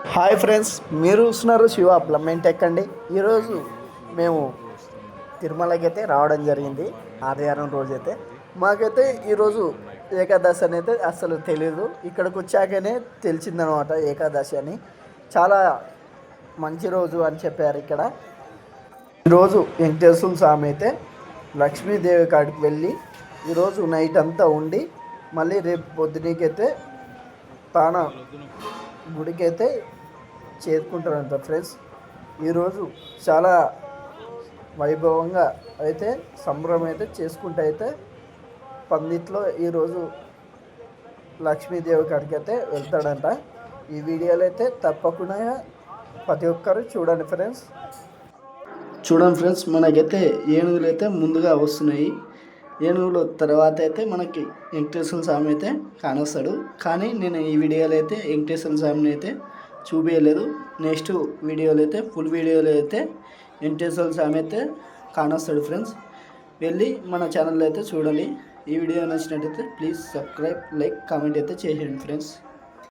Hi friends, మీరు చూస్తున్నారు Shiva plumbing tech అండి. ఈరోజు మేము తిరుమలకి అయితే రావడం జరిగింది. ఆదివారం రోజైతే మాకైతే ఈరోజు ఏకాదశి అనేది అసలు తెలీదు. ఇక్కడికి వచ్చాకనే తెలిసిందనమాట ఏకాదశి అని. చాలా మంచి రోజు అని చెప్పారు ఇక్కడ. ఈరోజు వెంకటేశ్వర స్వామి అయితే లక్ష్మీదేవి కాడికి వెళ్ళి ఈరోజు నైట్ అంతా ఉండి మళ్ళీ రేపు పొద్దునకైతే తాన గుడికైతే చేరుకుంటారంట ఫ్రెండ్స్. ఈరోజు చాలా వైభవంగా అయితే సంబరం అయితే చేసుకుంటూ అయితే పందిట్లో ఈరోజు లక్ష్మీదేవి కాడికి అయితే వెళ్తాడంట. ఈ వీడియోలో అయితే తప్పకుండా ప్రతి ఒక్కరు చూడండి ఫ్రెండ్స్. మనకైతే ఏనుగులు అయితే ముందుగా వస్తున్నాయి. ఏనుగులు తర్వాత అయితే మనకి వెంకటేశ్వర స్వామి అయితే కానొస్తాడు. కానీ నేను ఈ వీడియోలో అయితే వెంకటేశ్వర స్వామిని అయితే చూపించలేదు. నెక్స్ట్ వీడియోలో అయితే ఫుల్ వీడియోలో అయితే వెంకటేశ్వర స్వామి అయితే కానొస్తాడు ఫ్రెండ్స్. వెళ్ళి మన ఛానల్లో అయితే చూడండి. ఈ వీడియో నచ్చినట్టయితే ప్లీజ్ సబ్స్క్రైబ్, లైక్, కామెంట్ అయితే చేయండి ఫ్రెండ్స్.